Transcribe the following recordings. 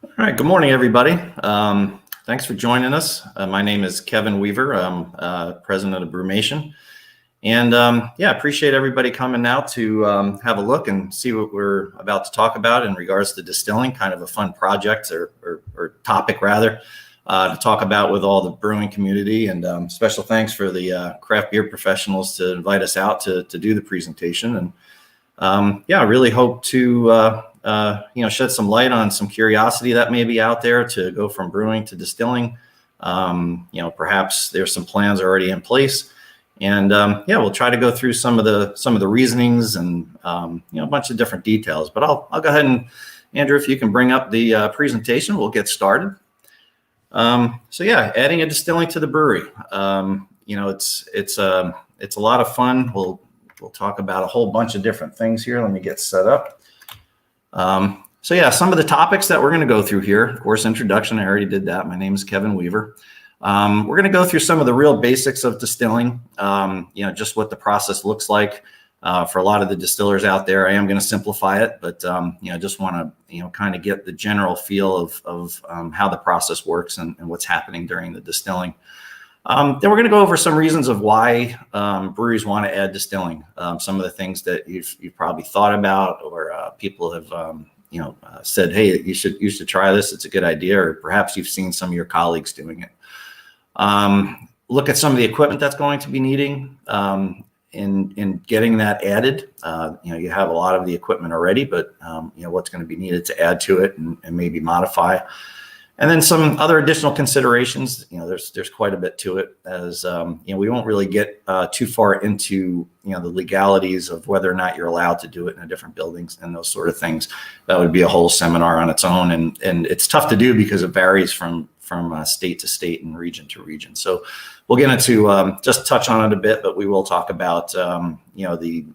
All right, good morning, everybody. Thanks for joining us. My name is Kevin Weaver. I'm president of Brewmation. And yeah, appreciate everybody coming out to have a look and see what we're about to talk about in regards to distilling, kind of a fun project or topic rather, to talk about with all the brewing community. And special thanks for the craft beer professionals to invite us out to do the presentation. And yeah, I really hope to shed some light on some curiosity that may be out there to go from brewing to distilling. Perhaps there's some plans already in place, and yeah, we'll try to go through some of the reasonings and a bunch of different details. But I'll go ahead and, Andrew, if you can bring up the presentation, we'll get started. So yeah, adding a distilling to the brewery. It's a lot of fun. We'll talk about a whole bunch of different things here. Let me get set up. So yeah, some of the topics that we're going to go through here, of course, introduction, I already did that. My name is Kevin Weaver. We're going to go through some of the real basics of distilling, just what the process looks like. For a lot of the distillers out there, I am going to simplify it, but just want to kind of get the general feel of how the process works and what's happening during the distilling. Then we're going to go over some reasons of why breweries want to add distilling. Some of the things that you've probably thought about, or people have said, "Hey, you should try this. It's a good idea." Or perhaps you've seen some of your colleagues doing it. Look at some of the equipment that's going to be needing in getting that added. You have a lot of the equipment already, but what's going to be needed to add to it and maybe modify. And then some other additional considerations. There's quite a bit to it, as we won't really get too far into the legalities of whether or not you're allowed to do it in different buildings and those sort of things. That would be a whole seminar on its own, and it's tough to do because it varies from state to state and region to region. So we'll get into just touch on it a bit, but we will talk about the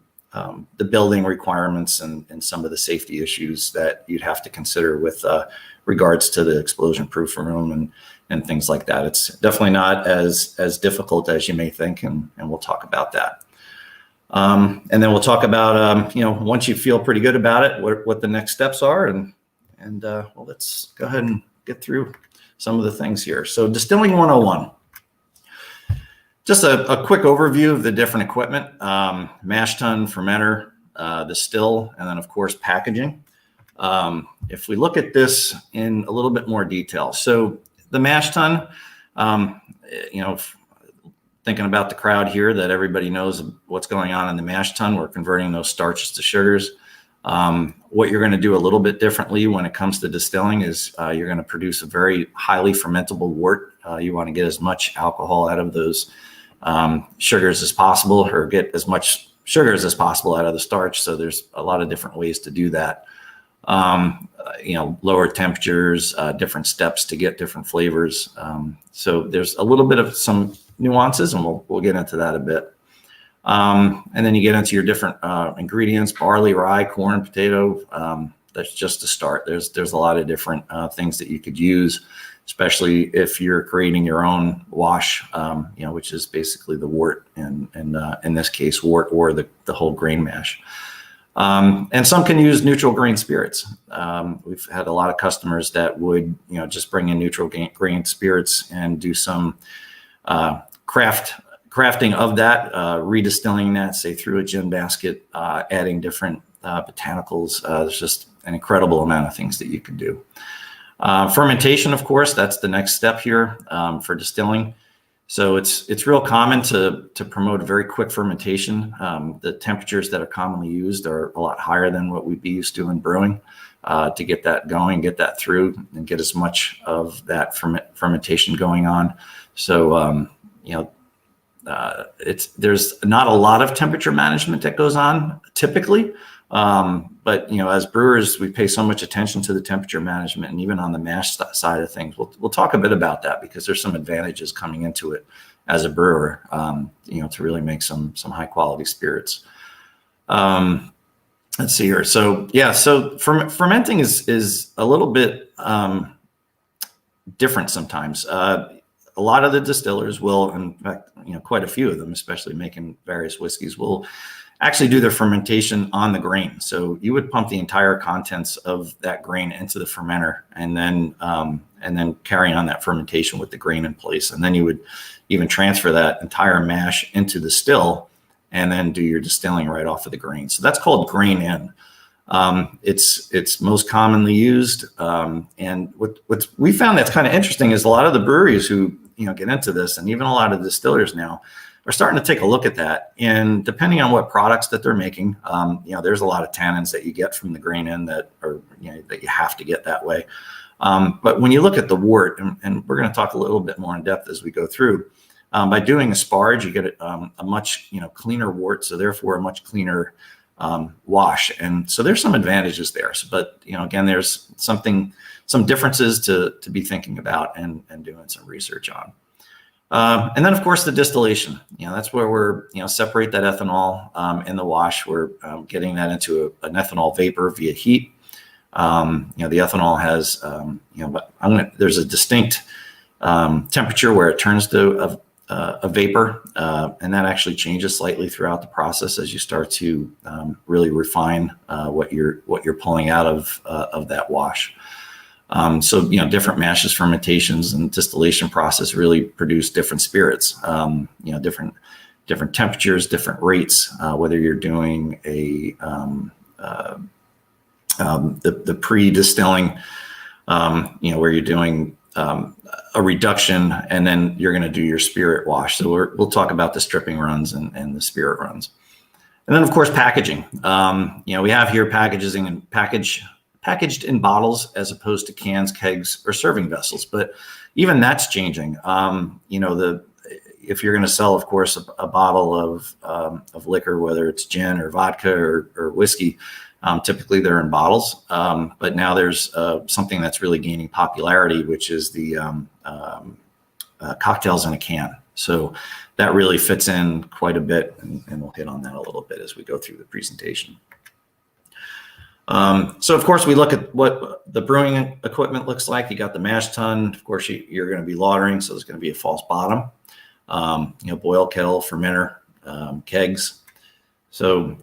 building requirements and some of the safety issues that you'd have to consider with regards to the explosion-proof room and things like that. It's definitely not as difficult as you may think, and we'll talk about that. And then we'll talk about once you feel pretty good about it, what the next steps are, and well, let's go ahead and get through some of the things here. So Distilling 101. Just a quick overview of the different equipment: mash tun, fermenter, the still, and then of course packaging. If we look at this in a little bit more detail, so the mash tun, thinking about the crowd here, that everybody knows what's going on in the mash tun. We're converting those starches to sugars. What you're going to do a little bit differently when it comes to distilling is you're going to produce a very highly fermentable wort. You want to get as much alcohol out of those sugars as possible, or get as much sugars as possible out of the starch. So there's a lot of different ways to do that. Lower temperatures, different steps to get different flavors. So there's a little bit of some nuances, and we'll get into that a bit. And then you get into your different ingredients: barley, rye, corn, potato. That's just a start. There's a lot of different things that you could use, especially if you're creating your own wash, which is basically the wort, and in this case, wort or the whole grain mash. And some can use neutral grain spirits. We've had a lot of customers that would, just bring in neutral grain spirits and do some crafting of that, redistilling that, say through a gin basket, adding different botanicals. There's just an incredible amount of things that you can do. Fermentation, of course, that's the next step here for distilling. So it's real common to promote a very quick fermentation. The temperatures that are commonly used are a lot higher than what we'd be used to in brewing, to get that going, get that through, and get as much of that fermentation going on. So there's not a lot of temperature management that goes on typically. But as brewers, we pay so much attention to the temperature management, and even on the mash side of things, we'll talk a bit about that, because there's some advantages coming into it as a brewer, to really make some high quality spirits. Let's see here. So yeah, so fermenting is a little bit different sometimes. A lot of the distillers will, in fact, quite a few of them, especially making various whiskeys, will actually do their fermentation on the grain. So you would pump the entire contents of that grain into the fermenter, and then carry on that fermentation with the grain in place. And then you would even transfer that entire mash into the still, and then do your distilling right off of the grain. So that's called grain in. It's most commonly used. And what we found that's kind of interesting is a lot of the breweries who get into this, and even a lot of distillers now, are starting to take a look at that. And depending on what products that they're making, there's a lot of tannins that you get from the grain in that are that you have to get that way. But when you look at the wort, and we're going to talk a little bit more in depth as we go through, by doing a sparge, you get a much cleaner wort, so therefore a much cleaner wash. And so there's some advantages there. So, but again, there's some differences to be thinking about and doing some research on. And then of course the distillation, that's where we're, separate that ethanol in the wash. We're getting that into an ethanol vapor via heat. The ethanol has, there's a distinct temperature where it turns to a vapor, and that actually changes slightly throughout the process as you start to really refine what you're pulling out of that wash. So different mashes, fermentations, and distillation process really produce different spirits. Different temperatures, different rates. Whether you're doing the pre-distilling, where you're doing a reduction, and then you're going to do your spirit wash. So we'll talk about the stripping runs and the spirit runs. And then of course packaging. We have here packaged in bottles as opposed to cans, kegs, or serving vessels. But even that's changing. If you're going to sell, of course, a bottle of liquor, whether it's gin or vodka or whiskey, typically they're in bottles. But now there's something that's really gaining popularity, which is the cocktails in a can. So that really fits in quite a bit, and we'll hit on that a little bit as we go through the presentation. So of course we look at what the brewing equipment looks like. You got the mash tun. Of course you're going to be lautering, so there's going to be a false bottom. Boil kettle, fermenter, kegs. So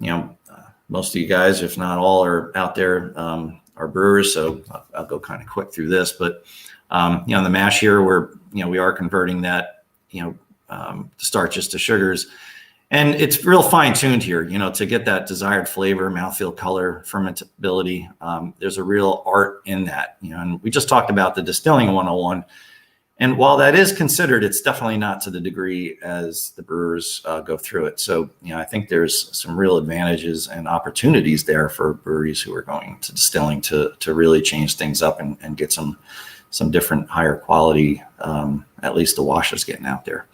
most of you guys, if not all, are out there are brewers. So I'll go kind of quick through this. But the mash here, we are converting that starches to sugars. And it's real fine-tuned here, to get that desired flavor, mouthfeel, color, fermentability. There's a real art in that, and we just talked about the distilling 101. And while that is considered, it's definitely not to the degree as the brewers go through it. So, I think there's some real advantages and opportunities there for breweries who are going to distilling to really change things up and get some different higher quality, at least the washes getting out there.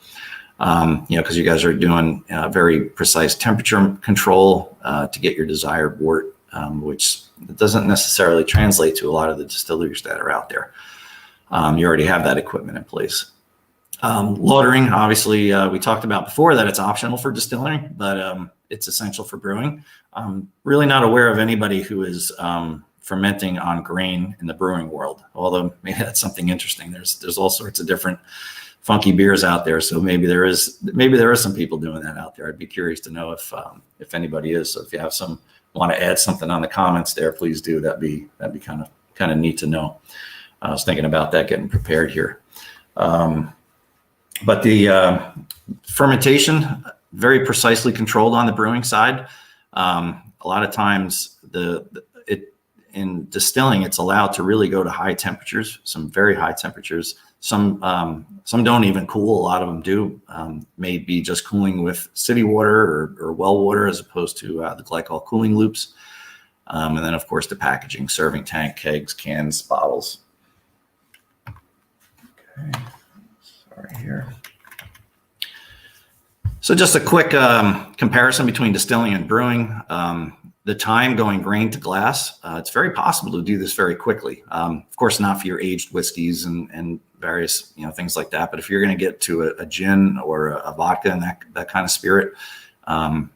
Because you guys are doing very precise temperature control to get your desired wort, which doesn't necessarily translate to a lot of the distilleries that are out there. You already have that equipment in place. Lautering, obviously, we talked about before that it's optional for distilling, but it's essential for brewing. I'm really not aware of anybody who is fermenting on grain in the brewing world, although maybe that's something interesting. There's all sorts of different funky beers out there, so maybe there is some people doing that out there. I'd be curious to know if anybody is. So if you want to add something on the comments there, please do. That'd be kind of neat to know. I was thinking about that, getting prepared here. But the fermentation, very precisely controlled on the brewing side. A lot of times in distilling, it's allowed to really go to high temperatures, some very high temperatures. Some don't even cool. A lot of them do. May be just cooling with city water or well water as opposed to the glycol cooling loops. And then, of course, the packaging, serving tank, kegs, cans, bottles. Okay, sorry here. So just a quick comparison between distilling and brewing. The time going grain to glass, it's very possible to do this very quickly. Of course, not for your aged whiskeys and various things like that. But if you're going to get to a gin or a vodka and that kind of spirit,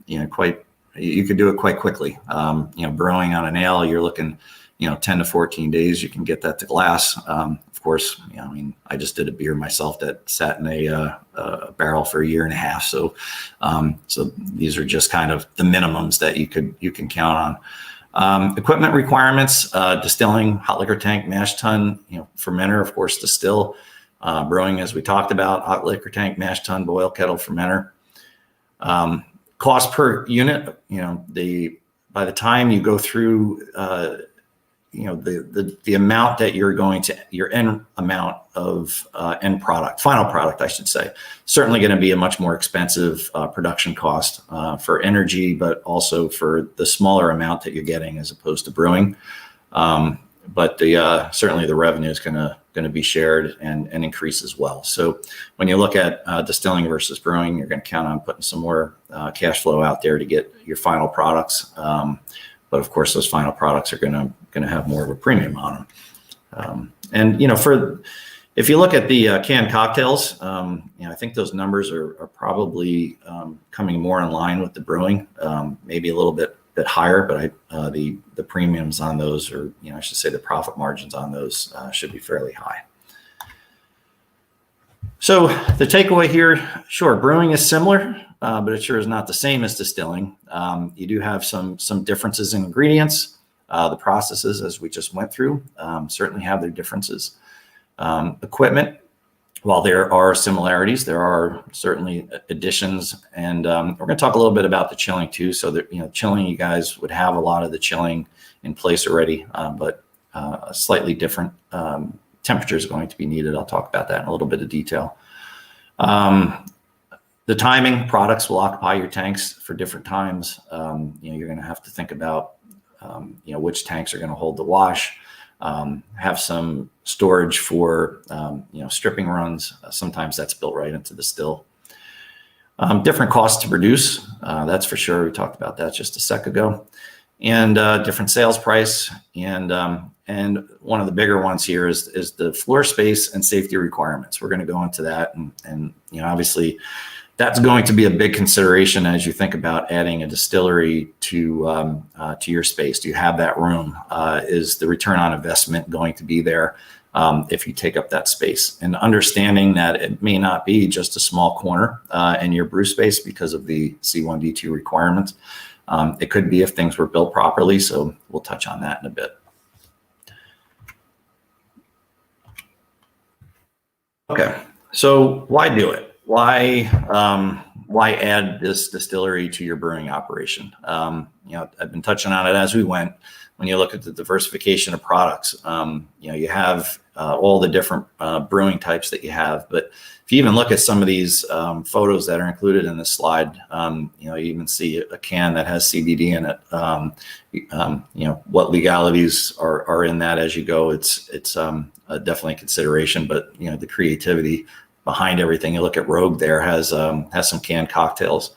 you could do it quite quickly. Brewing on an ale, you're looking 10 to 14 days. You can get that to glass. Of of course, I mean, I just did a beer myself that sat in a barrel for 1.5 years. So these are just kind of the minimums that you can count on. Equipment requirements: distilling, hot liquor tank, mash tun, fermenter, of course, distill. Brewing, as we talked about, hot liquor tank, mash tun, boil, kettle, fermenter. Cost per unit, by the time you go through, the amount that your end amount of end product, final product, I should say, certainly going to be a much more expensive production cost for energy, but also for the smaller amount that you're getting as opposed to brewing. But certainly the revenue is going to be shared and increase as well. So when you look at distilling versus brewing, you're going to count on putting some more cash flow out there to get your final products. But of course, those final products are going to have more of a premium on them. If you look at the canned cocktails, I think those numbers are probably coming more in line with the brewing, maybe a little bit higher, but the premiums on those, or I should say the profit margins on those should be fairly high. So the takeaway here, sure, brewing is similar, but it sure is not the same as distilling. You do have some differences in ingredients. The processes, as we just went through, certainly have their differences. Equipment, while there are similarities, there are certainly additions, and we're going to talk a little bit about the chilling too. So that chilling, you guys would have a lot of the chilling in place already, but a slightly different temperature is going to be needed. I'll talk about that in a little bit of detail. The timing, products will occupy your tanks for different times. You're going to have to think about which tanks are going to hold the wash. Have some storage for stripping runs. Sometimes that's built right into the still. Different costs to produce, that's for sure. We talked about that just a sec ago. And different sales price. And one of the bigger ones here is the floor space and safety requirements. We're going to go into that, and obviously that's going to be a big consideration as you think about adding a distillery to your space. Do you have that room? Is the return on investment going to be there if you take up that space? And understanding that it may not be just a small corner in your brew space because of the C1D2 requirements. It could be if things were built properly. So we'll touch on that in a bit. Okay, so why do it? Why add this distillery to your brewing operation? I've been touching on it as we went. When you look at the diversification of products, you have all the different brewing types that you have. But if you even look at some of these photos that are included in this slide, you even see a can that has CBD in it. What legalities are in that as you go. It's definitely a consideration, but the creativity behind everything. You look at Rogue there has some canned cocktails.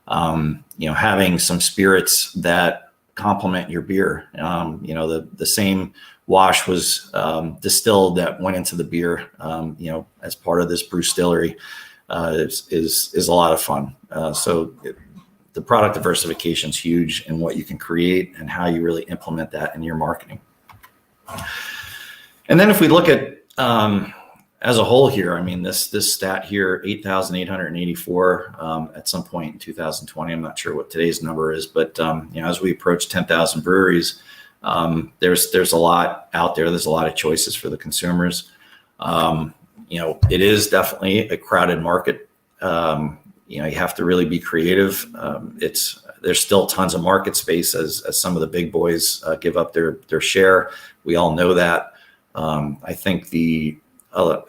Having some spirits that complement your beer. The same wash was distilled that went into the beer. As part of this brewstillery is a lot of fun. So the product diversification is huge in what you can create and how you really implement that in your marketing. And then if we look at as a whole here, I mean, this stat here, 8,884 at some point in 2020. I'm not sure what today's number is, but as we approach 10,000 breweries, there's a lot out there. There's a lot of choices for the consumers. It is definitely a crowded market. You have to really be creative. There's still tons of market space as some of the big boys give up their share. We all know that. I think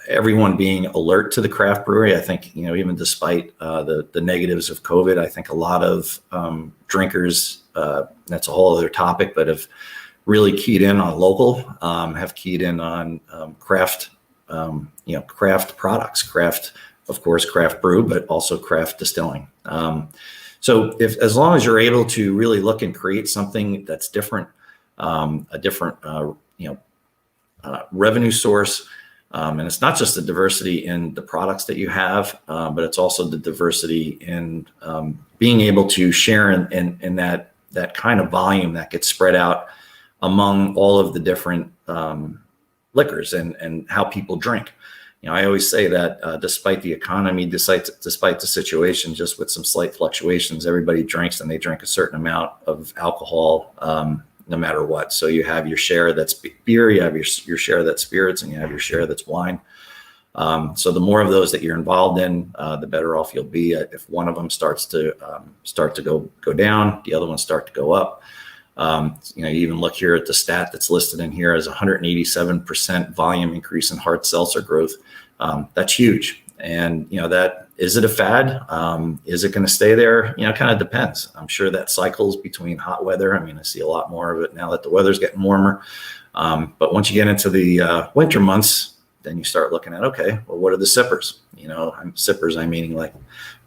everyone being alert to the craft brewery. I think, even despite the negatives of COVID, I think a lot of drinkers, that's a whole other topic, but have really keyed in on local, have keyed in on craft, craft products, of course, craft brew, but also craft distilling. So as long as you're able to really look and create something that's different, a different, revenue source. And it's not just the diversity in the products that you have, but it's also the diversity in being able to share in that kind of volume that gets spread out among all of the different, liquors and how people drink. I always say that despite the economy, despite the situation, just with some slight fluctuations, everybody drinks, and they drink a certain amount of alcohol, no matter what. So you have your share that's beer, you have your share that's spirits, and you have your share that's wine. So the more of those that you're involved in, the better off you'll be. If one of them starts to go down, the other ones start to go up. You even look here at the stat that's listed in here as 187% volume increase in hard seltzer growth. That's huge. And, that, is it a fad? Is it going to stay there? Kind of depends. I'm sure that cycles between hot weather. I see a lot more of it now that the weather's getting warmer. But once you get into the winter months, then you start looking at, okay, well, what are the sippers? Sippers, I'm meaning like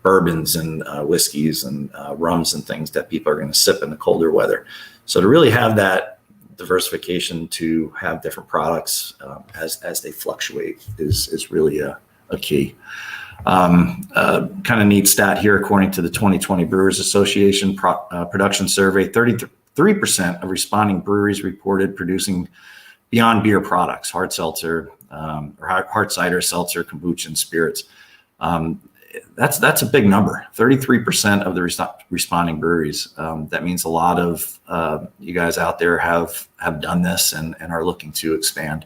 bourbons and whiskeys and rums and things that people are going to sip in the colder weather. So to really have that diversification, to have different products as they fluctuate is really a key. Kind of neat stat here, according to the 2020 Brewers Association production survey, 33% of responding breweries reported producing beyond beer products, hard seltzer, or hard cider, seltzer, kombucha, and spirits. That's a big number. 33% of the responding breweries. That means a lot of you guys out there have done this and are looking to expand.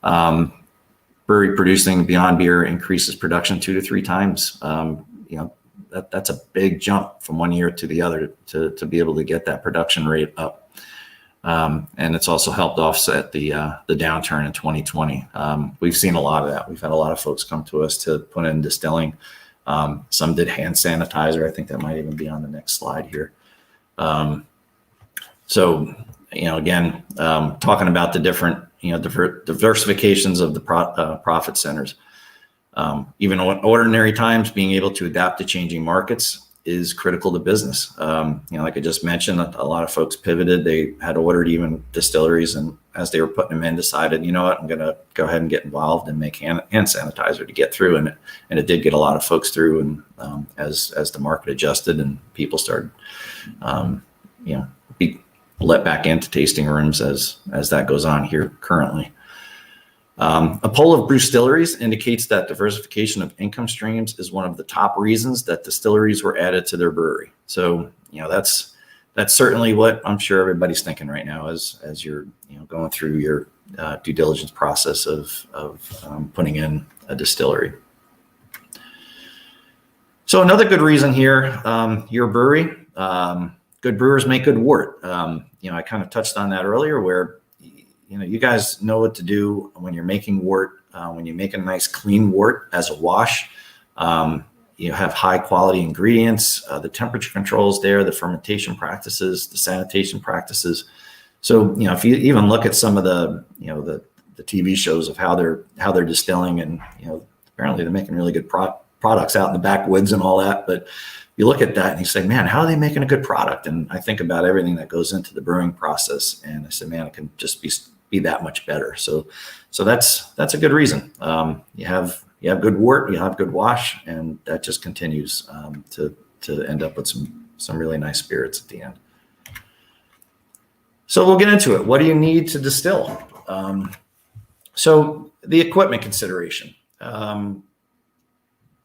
Brewery producing beyond beer increases production 2 to 3 times. That's a big jump from one year to the other to be able to get that production rate up. And it's also helped offset the downturn in 2020. We've seen a lot of that. We've had a lot of folks come to us to put in distilling. Some did hand sanitizer. I think that might even be on the next slide here. So, again, talking about the different, diversifications of the profit centers. Even in ordinary times, being able to adapt to changing markets is critical to business. Like I just mentioned, a lot of folks pivoted. They had ordered even distilleries, and as they were putting them in, decided, I'm going to go ahead and get involved and make hand sanitizer to get through. And it did get a lot of folks through. And as the market adjusted and people started, be let back into tasting rooms as that goes on here currently. A poll of brewstilleries indicates that diversification of income streams is one of the top reasons that distilleries were added to their brewery. So, that's certainly what I'm sure everybody's thinking right now as you're going through your due diligence process of putting in a distillery. So another good reason here, your brewery, good brewers make good wort. I kind of touched on that earlier, where you guys know what to do when you're making wort. When you make a nice clean wort as a wash, you have high quality ingredients, the temperature controls there, the fermentation practices, the sanitation practices. So, if you even look at some of the TV shows of how they're distilling, and, apparently they're making really good products out in the backwoods and all that. But you look at that and you say, man, how are they making a good product? And I think about everything that goes into the brewing process, and I said, man, it can just be that much better. So that's a good reason. You have good wort, you have good wash, and that just continues to end up with some really nice spirits at the end. So we'll get into it. What do you need to distill? So the equipment consideration.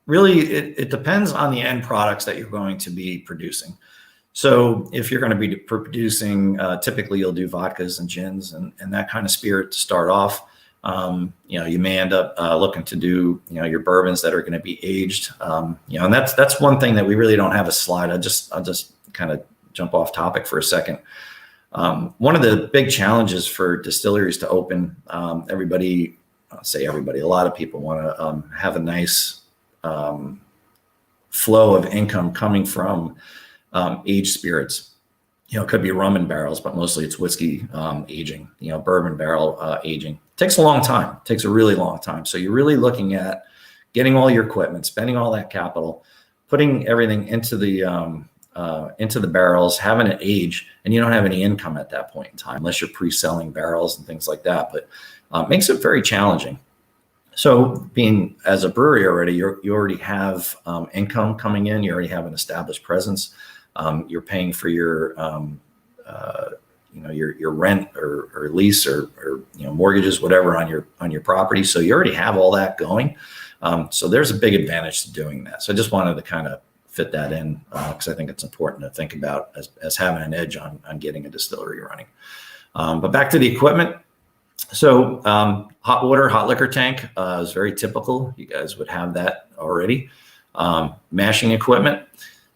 Really, it depends on the end products that you're going to be producing. So if you're going to be producing, typically you'll do vodkas and gins and that kind of spirit to start off. You may end up looking to do, your bourbons that are going to be aged. And that's one thing that we really don't have a slide. I'll just kind of jump off topic for a second. One of the big challenges for distilleries to open, a lot of people want to have a nice flow of income coming from aged spirits. It could be rum in barrels, but mostly it's whiskey aging, bourbon barrel aging. It takes a long time. It takes a really long time. So you're really looking at getting all your equipment, spending all that capital, putting everything into the barrels, having it age, and you don't have any income at that point in time, unless you're pre-selling barrels and things like that. But it makes it very challenging. So being as a brewery already, you already have income coming in. You already have an established presence. You're paying for your your rent or lease or mortgages, whatever on your property. So you already have all that going. So there's a big advantage to doing that. So I just wanted to kind of fit that in because I think it's important to think about as having an edge on getting a distillery running. But back to the equipment. So hot water, hot liquor tank is very typical. You guys would have that already. Mashing equipment.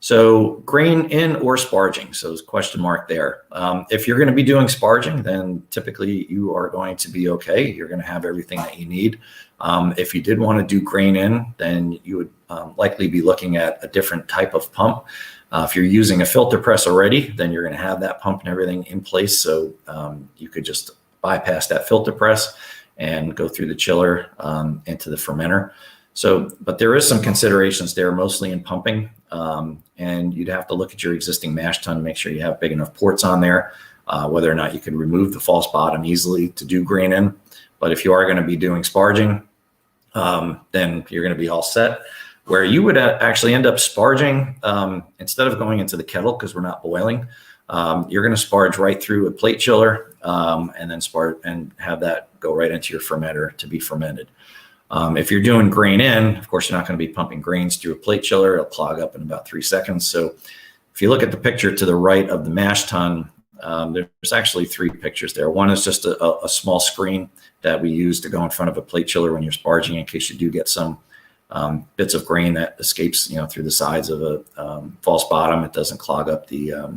So grain in or sparging. So there's a question mark there. If you're going to be doing sparging, then typically you are going to be okay. You're going to have everything that you need. If you did want to do grain in, then you would likely be looking at a different type of pump. If you're using a filter press already, then you're going to have that pump and everything in place. So you could just bypass that filter press and go through the chiller into the fermenter. So, but there is some considerations there, mostly in pumping. And you'd have to look at your existing mash tun, make sure you have big enough ports on there, whether or not you can remove the false bottom easily to do grain in. But if you are going to be doing sparging, then you're going to be all set. Where you would actually end up sparging, instead of going into the kettle, because we're not boiling, you're going to sparge right through a plate chiller and then sparge and have that go right into your fermenter to be fermented. If you're doing grain in, of course, you're not going to be pumping grains through a plate chiller. It'll clog up in about 3 seconds. So if you look at the picture to the right of the mash tun, there's actually 3 pictures there. One is just a small screen that we use to go in front of a plate chiller when you're sparging in case you do get some bits of grain that escapes, through the sides of a false bottom. It doesn't clog up the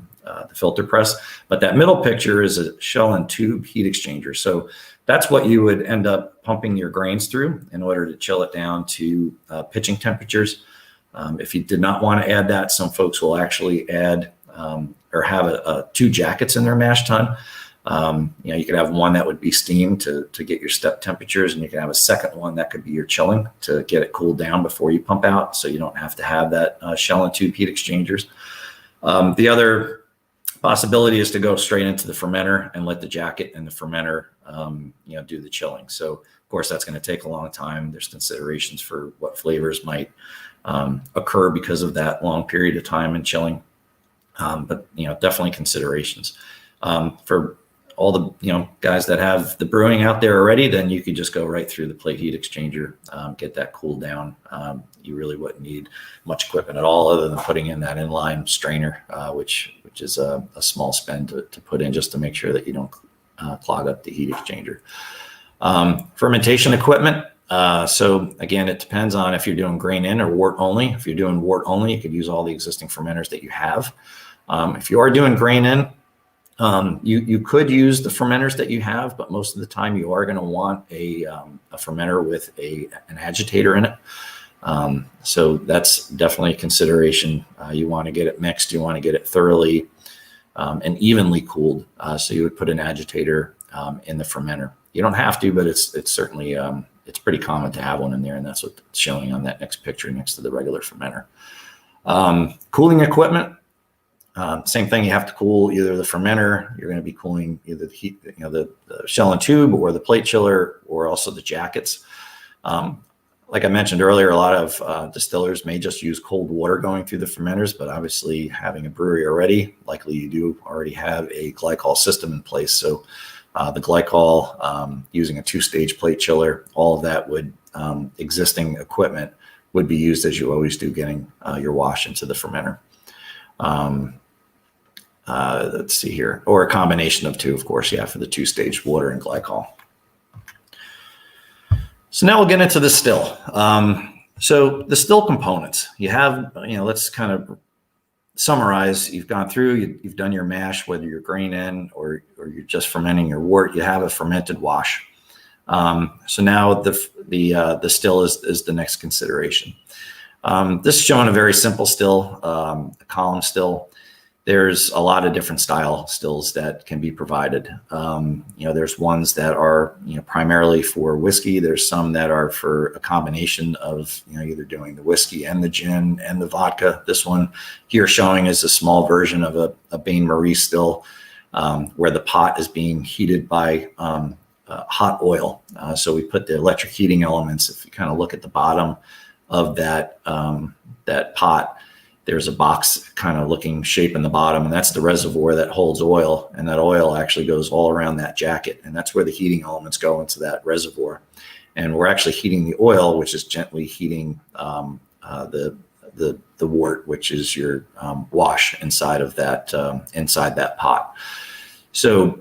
filter press. But that middle picture is a shell and tube heat exchanger. So that's what you would end up pumping your grains through in order to chill it down to pitching temperatures. If you did not want to add that, some folks will actually add or have 2 jackets in their mash tun. You could have one that would be steam to get your step temperatures, and you can have a second one that could be your chilling to get it cooled down before you pump out, so you don't have to have that shell and tube heat exchangers. The other possibility is to go straight into the fermenter and let the jacket and the fermenter do the chilling. So of course that's going to take a long time. There's considerations for what flavors might occur because of that long period of time in chilling, but definitely considerations. For all the guys that have the brewing out there already, then you could just go right through the plate heat exchanger, get that cooled down. You really wouldn't need much equipment at all other than putting in that inline strainer, which is a small spend to put in just to make sure that you don't clog up the heat exchanger. Fermentation equipment. So again, it depends on if you're doing grain in or wort only. If you're doing wort only, you could use all the existing fermenters that you have. If you are doing grain in, you could use the fermenters that you have, but most of the time you are going to want a fermenter with an agitator in it. So that's definitely a consideration. You want to get it mixed. You want to get it thoroughly and evenly cooled. So you would put an agitator in the fermenter. You don't have to, but it's certainly it's pretty common to have one in there, and that's what's showing on that next picture next to the regular fermenter. Cooling equipment. Same thing, you have to cool either the fermenter, you're going to be cooling either the heat, the shell and tube, or the plate chiller, or also the jackets. Like I mentioned earlier, a lot of distillers may just use cold water going through the fermenters, but obviously having a brewery already, likely you do already have a glycol system in place. So the glycol, using a 2-stage plate chiller, all of that would, existing equipment would be used as you always do getting your wash into the fermenter. Let's see here, or a combination of 2, of course, for the 2-stage water and glycol. So now we'll get into the still. So the still components, you have, let's kind of summarize. You've gone through, you've done your mash, whether you're grain in or you're just fermenting your wort, you have a fermented wash. So now the still is the next consideration. This is showing a very simple still, a column still. There's a lot of different style stills that can be provided. There's ones that are, primarily for whiskey. There's some that are for a combination of, either doing the whiskey and the gin and the vodka. This one here showing is a small version of a bain-marie still, where the pot is being heated by hot oil. So we put the electric heating elements. If you kind of look at the bottom of that pot, there's a box kind of looking shape in the bottom, and that's the reservoir that holds oil, and that oil actually goes all around that jacket, and that's where the heating elements go into that reservoir. And we're actually heating the oil, which is gently heating the wort, which is your wash inside of that pot. So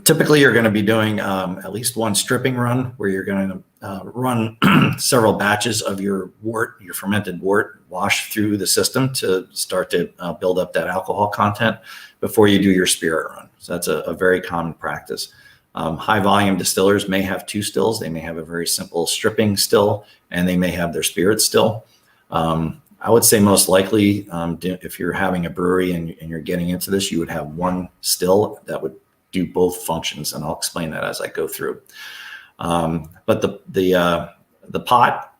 typically you're going to be doing at least one stripping run where you're going to run several batches of your wort, your fermented wort, wash through the system to start to build up that alcohol content before you do your spirit run. So that's a very common practice. High volume distillers may have two stills. They may have a very simple stripping still, and they may have their spirit still. I would say most likely, if you're having a brewery and you're getting into this, you would have one still that would do both functions, and I'll explain that as I go through. But the pot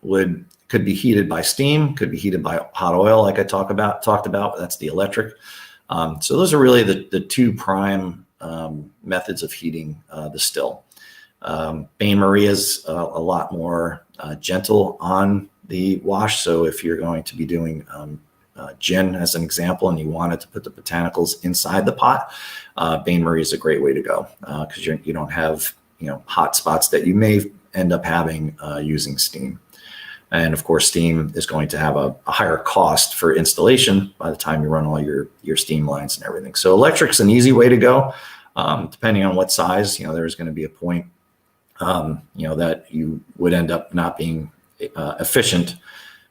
could be heated by steam, could be heated by hot oil, like I talked about. That's the electric. So those are really the two prime methods of heating the still. Bain Marie is a lot more gentle on the wash. So if you're going to be doing gin as an example, and you wanted to put the botanicals inside the pot, Bain Marie is a great way to go because you don't have hot spots that you may end up having using steam. And of course, steam is going to have a higher cost for installation by the time you run all your steam lines and everything. So electric's an easy way to go, depending on what size. There's going to be a point that you would end up not being efficient.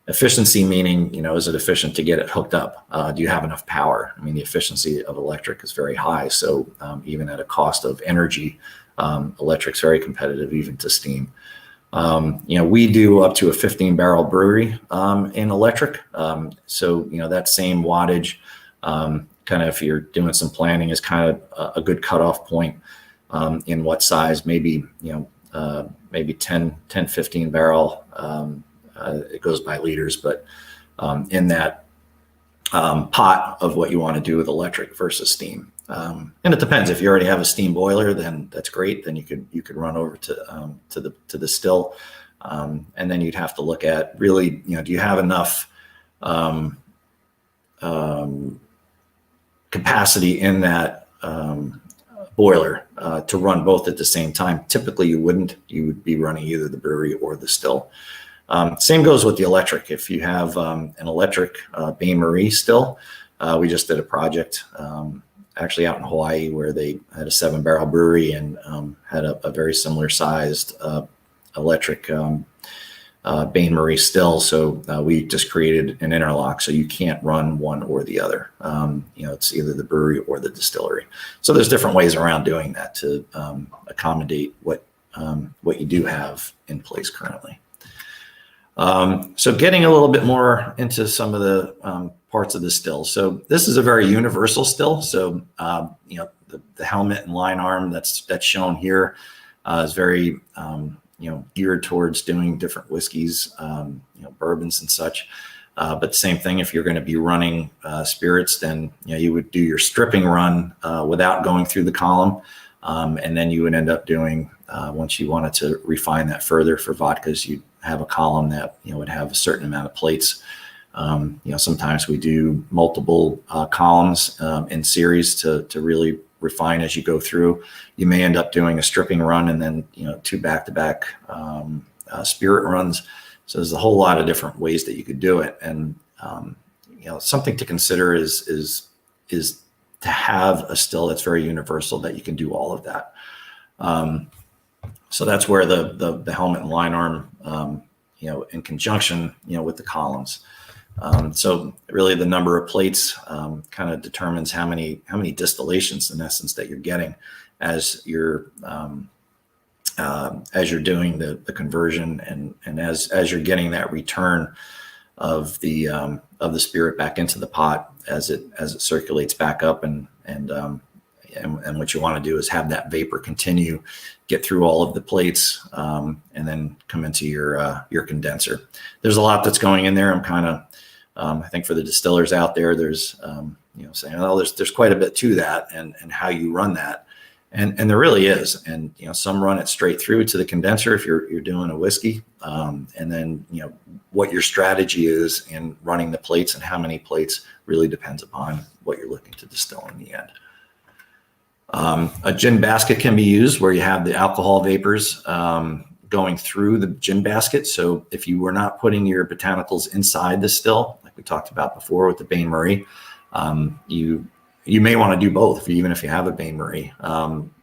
Efficiency meaning, is it efficient to get it hooked up? Do you have enough power? I mean, the efficiency of electric is very high. So even at a cost of energy, electric's very competitive even to steam. We do up to a 15 barrel brewery in electric. So that same wattage, kind of if you're doing some planning, is kind of a good cutoff point in what size, maybe 10, 15 barrel. It goes by liters, but in that pot of what you want to do with electric versus steam. And it depends. If you already have a steam boiler, then that's great. Then you could run over to the still, and then you'd have to look at really, do you have enough capacity in that boiler to run both at the same time? Typically, you wouldn't. You would be running either the brewery or the still. Same goes with the electric. If you have an electric Bain Marie still, we just did a project actually out in Hawaii where they had a 7 barrel brewery and had a very similar sized electric Bain Marie still. So we just created an interlock, so you can't run one or the other. It's either the brewery or the distillery. So there's different ways around doing that to accommodate what you do have in place currently. So getting a little bit more into some of the parts of the still. So this is a very universal still. So the helmet and line arm that's shown here is very geared towards doing different whiskeys, bourbons and such. But same thing, if you're going to be running spirits, then you would do your stripping run without going through the column, and then you would end up doing once you wanted to refine that further for vodkas, you'd have a column that would have a certain amount of plates. Sometimes we do multiple columns in series to really refine as you go through. You may end up doing a stripping run and then 2 back-to-back spirit runs. So there's a whole lot of different ways that you could do it. And something to consider is to have a still that's very universal, that you can do all of that. So that's where the helmet and line arm, in conjunction, with the columns. So really the number of plates kind of determines how many distillations in essence that you're getting as you're doing the conversion and as you're getting that return of the spirit back into the pot as it circulates back up and what you want to do is have that vapor continue, get through all of the plates, and then come into your condenser. There's a lot that's going in there. I'm kind of, I think for the distillers out there, there's, saying, oh, there's quite a bit to that and how you run that. And there really is. And, some run it straight through to the condenser if you're doing a whiskey. And then, what your strategy is in running the plates and how many plates really depends upon what you're looking to distill in the end. A gin basket can be used where you have the alcohol vapors going through the gin basket. So if you were not putting your botanicals inside the still, like we talked about before with the Bain Marie, you may want to do both, even if you have a Bain Marie.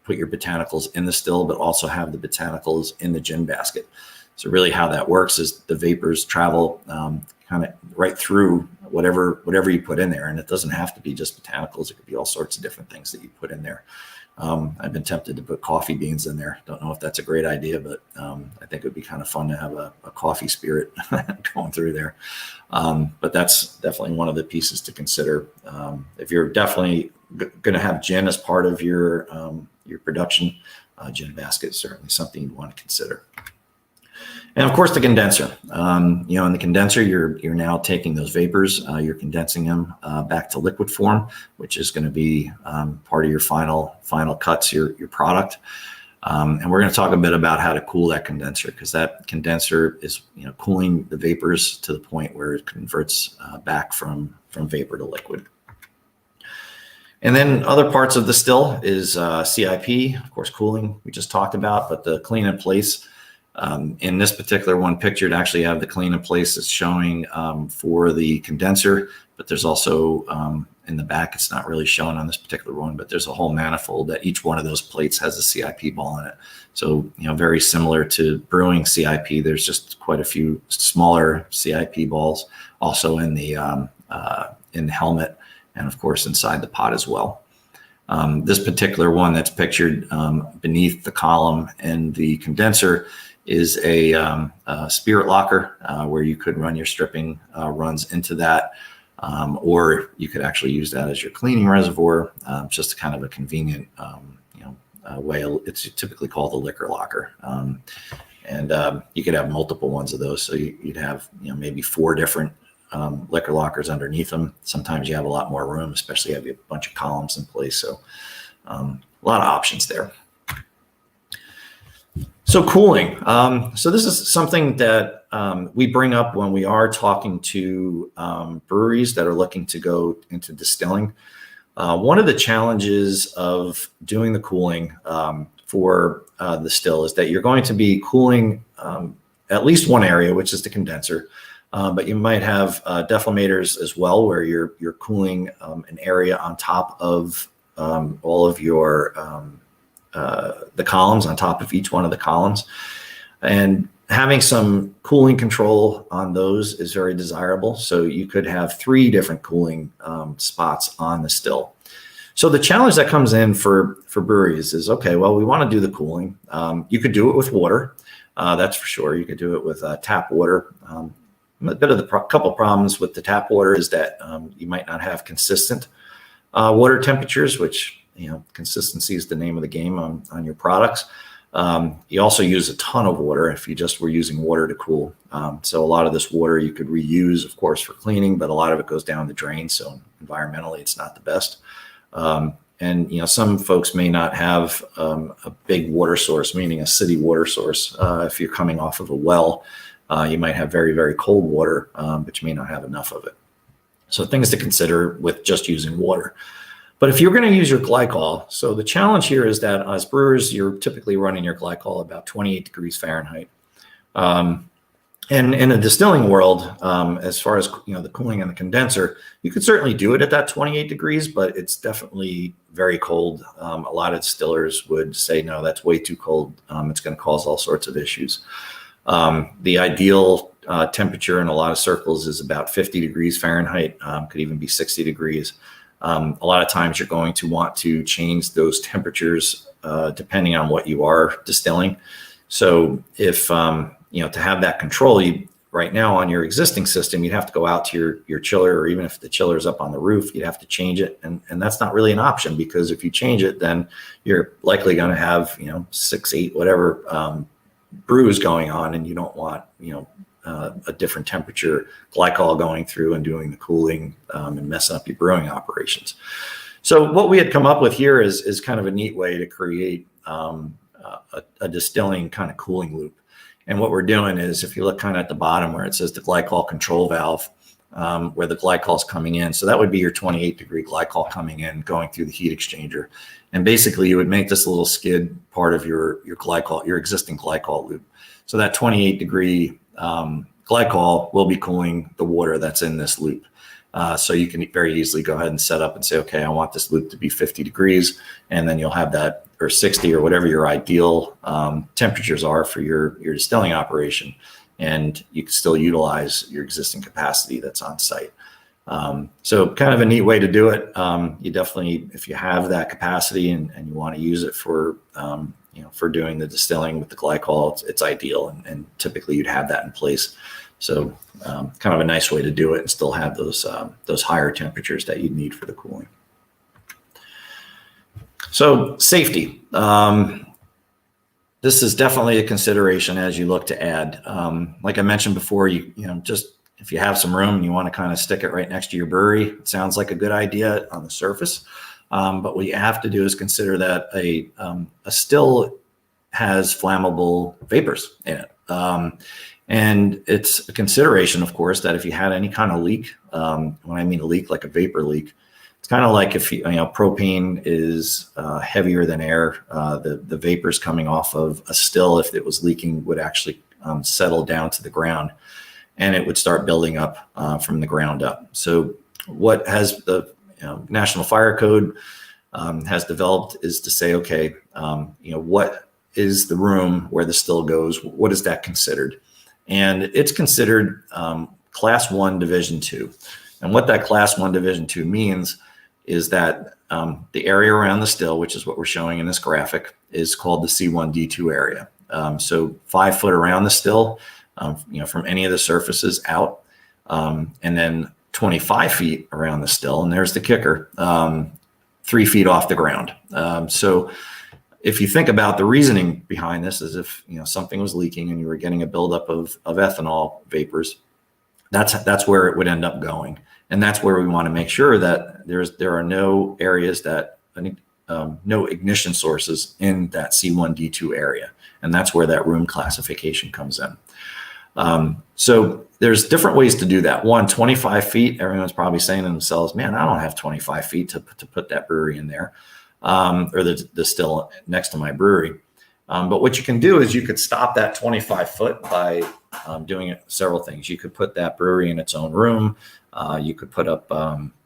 Put your botanicals in the still, but also have the botanicals in the gin basket. So really how that works is the vapors travel kind of right through whatever you put in there. And it doesn't have to be just botanicals. It could be all sorts of different things that you put in there. I've been tempted to put coffee beans in there. Don't know if that's a great idea, but I think it would be kind of fun to have a coffee spirit going through there. But that's definitely one of the pieces to consider. If you're definitely going to have gin as part of your production, gin basket is certainly something you'd want to consider. And of course, the condenser. In the condenser, you're now taking those vapors, you're condensing them back to liquid form, which is going to be part of your final cuts, your product. And we're going to talk a bit about how to cool that condenser, because that condenser is cooling the vapors to the point where it converts back from vapor to liquid. And then other parts of the still is CIP, of course, cooling we just talked about, but the clean in place. In this particular one picture, it actually have the clean in place that's showing for the condenser, but there's also in the back, it's not really shown on this particular one, but there's a whole manifold that each one of those plates has a CIP ball in it. So, very similar to brewing CIP, there's just quite a few smaller CIP balls also in the helmet and of course inside the pot as well. This particular one that's pictured beneath the column in the condenser is a spirit locker where you could run your stripping runs into that, or you could actually use that as your cleaning reservoir. Just kind of a convenient way. It's typically called the liquor locker, and you could have multiple ones of those. So you'd have maybe 4 different liquor lockers underneath them. Sometimes you have a lot more room, especially if you have a bunch of columns in place. So a lot of options there. So cooling. So this is something that we bring up when we are talking to breweries that are looking to go into distilling. One of the challenges of doing the cooling for the still is that you're going to be cooling at least one area, which is the condenser. But you might have deflamators as well, where you're cooling an area on top of all of your the columns, on top of each one of the columns. And having some cooling control on those is very desirable. So you could have 3 different cooling spots on the still. So the challenge that comes in for breweries is, okay, well, we want to do the cooling. You could do it with water. That's for sure. You could do it with tap water. A bit of the couple problems with the tap water is that you might not have consistent water temperatures, which, consistency is the name of the game on your products. You also use a ton of water if you just were using water to cool. So a lot of this water you could reuse, of course, for cleaning, but a lot of it goes down the drain. So environmentally, it's not the best. And, some folks may not have a big water source, meaning a city water source. If you're coming off of a well, you might have very, very cold water, but you may not have enough of it. So things to consider with just using water. But if you're going to use your glycol, so the challenge here is that as brewers, you're typically running your glycol about 28 degrees Fahrenheit. And in a distilling world, as far as the cooling in the condenser, you could certainly do it at that 28 degrees, but it's definitely very cold. A lot of distillers would say, no, that's way too cold. It's going to cause all sorts of issues. The ideal temperature in a lot of circles is about 50 degrees Fahrenheit, could even be 60 degrees. A lot of times you're going to want to change those temperatures depending on what you are distilling. So if, to have that control, right now on your existing system, you'd have to go out to your chiller, or even if the chiller is up on the roof, you'd have to change it. And that's not really an option, because if you change it, then you're likely going to have, 6, 8, whatever brews going on, and you don't want, a different temperature glycol going through and doing the cooling and messing up your brewing operations. So what we had come up with here is kind of a neat way to create a distilling kind of cooling loop. And what we're doing is, if you look kind of at the bottom where it says the glycol control valve, where the glycol is coming in. So that would be your 28-degree glycol coming in, going through the heat exchanger. And basically you would make this little skid part of your glycol, your existing glycol loop. So that 28-degree glycol will be cooling the water that's in this loop. So you can very easily go ahead and set up and say, okay, I want this loop to be 50 degrees. And then you'll have that, or 60, or whatever your ideal temperatures are for your distilling operation. And you can still utilize your existing capacity that's on site. So kind of a neat way to do it. You definitely, if you have that capacity and you want to use it for, for doing the distilling with the glycol, it's ideal. And typically you'd have that in place. So kind of a nice way to do it and still have those higher temperatures that you need for the cooling. So safety. This is definitely a consideration as you look to add. Like I mentioned before, just if you have some room and you want to kind of stick it right next to your brewery, it sounds like a good idea on the surface. But what you have to do is consider that a still has flammable vapors in it. And it's a consideration, of course, that if you had any kind of leak, when I mean a leak, like a vapor leak, it's kind of like if propane is heavier than air, the vapors coming off of a still, if it was leaking, would actually settle down to the ground, and it would start building up from the ground up. So what has the National Fire Code has developed is to say, okay, what is the room where the still goes? What is that considered? And it's considered Class 1 Division 2. And what that Class 1 Division 2 means is that the area around the still, which is what we're showing in this graphic, is called the C1D2 area. So 5 foot around the still, from any of the surfaces out, and then 25 feet around the still, and there's the kicker, 3 feet off the ground. So if you think about the reasoning behind this, is if something was leaking and you were getting a buildup of ethanol vapors, that's where it would end up going, and that's where we want to make sure that there are no areas that no ignition sources in that C1D2 area, and that's where that room classification comes in. So there's different ways to do that. 25 feet. Everyone's probably saying to themselves, "Man, I don't have 25 feet to put that brewery in there." Or the still next to my brewery. But what you can do is you could stop that 25 foot by doing several things. You could put that brewery in its own room. You could put up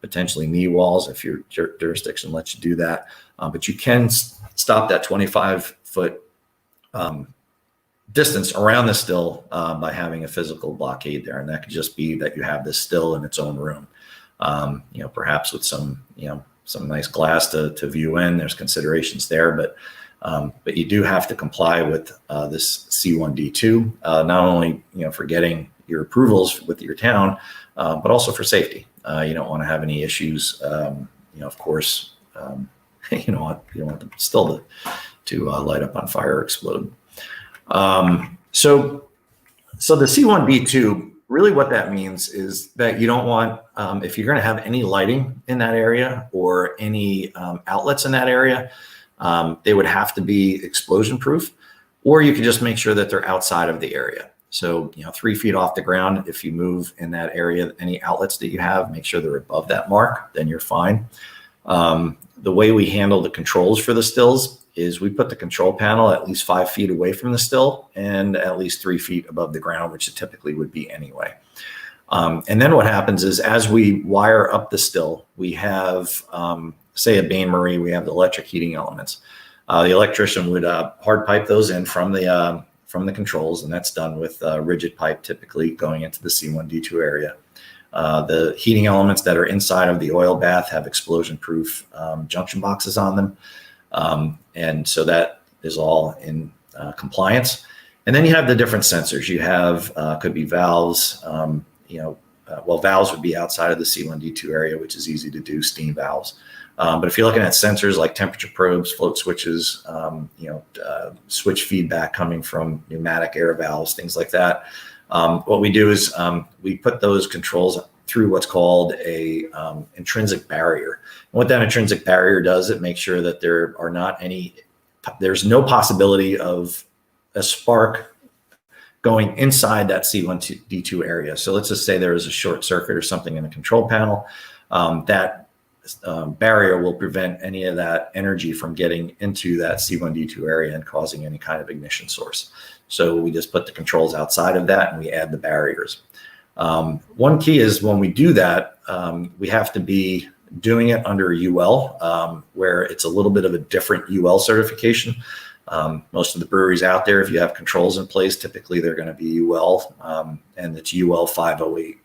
potentially knee walls if your jurisdiction lets you do that. But you can stop that 25 foot distance around the still by having a physical blockade there. And that could just be that you have this still in its own room, perhaps with some nice glass to view in. There's considerations there, but you do have to comply with this C1D2, not only for getting your approvals with your town, but also for safety. You don't want to have any issues. Of course, you don't want the still to light up on fire or explode. So the C1D2. Really what that means is that you don't want, if you're going to have any lighting in that area or any outlets in that area, they would have to be explosion proof, or you could just make sure that they're outside of the area. So, 3 feet off the ground, if you move in that area, any outlets that you have, make sure they're above that mark, then you're fine. The way we handle the controls for the stills is we put the control panel at least 5 feet away from the still and at least 3 feet above the ground, which it typically would be anyway. And then what happens is, as we wire up the still, we have, say, a Bain Marie, we have the electric heating elements. The electrician would hard pipe those in from the controls, and that's done with rigid pipe, typically going into the C1D2 area. The heating elements that are inside of the oil bath have explosion-proof junction boxes on them. And so that is all in compliance. And then you have the different sensors. You have, could be valves, valves would be outside of the C1D2 area, which is easy to do, steam valves. But if you're looking at sensors like temperature probes, float switches, switch feedback coming from pneumatic air valves, things like that. What we do is we put those controls through what's called a intrinsic barrier. And what that intrinsic barrier does, it makes sure that there's no possibility of a spark going inside that C1D2 area. So let's just say there is a short circuit or something in the control panel. That barrier will prevent any of that energy from getting into that C1D2 area and causing any kind of ignition source. So we just put the controls outside of that and we add the barriers. One key is when we do that, we have to be doing it under UL, where it's a little bit of a different UL certification. Most of the breweries out there, if you have controls in place, typically they're going to be UL, and it's UL 508.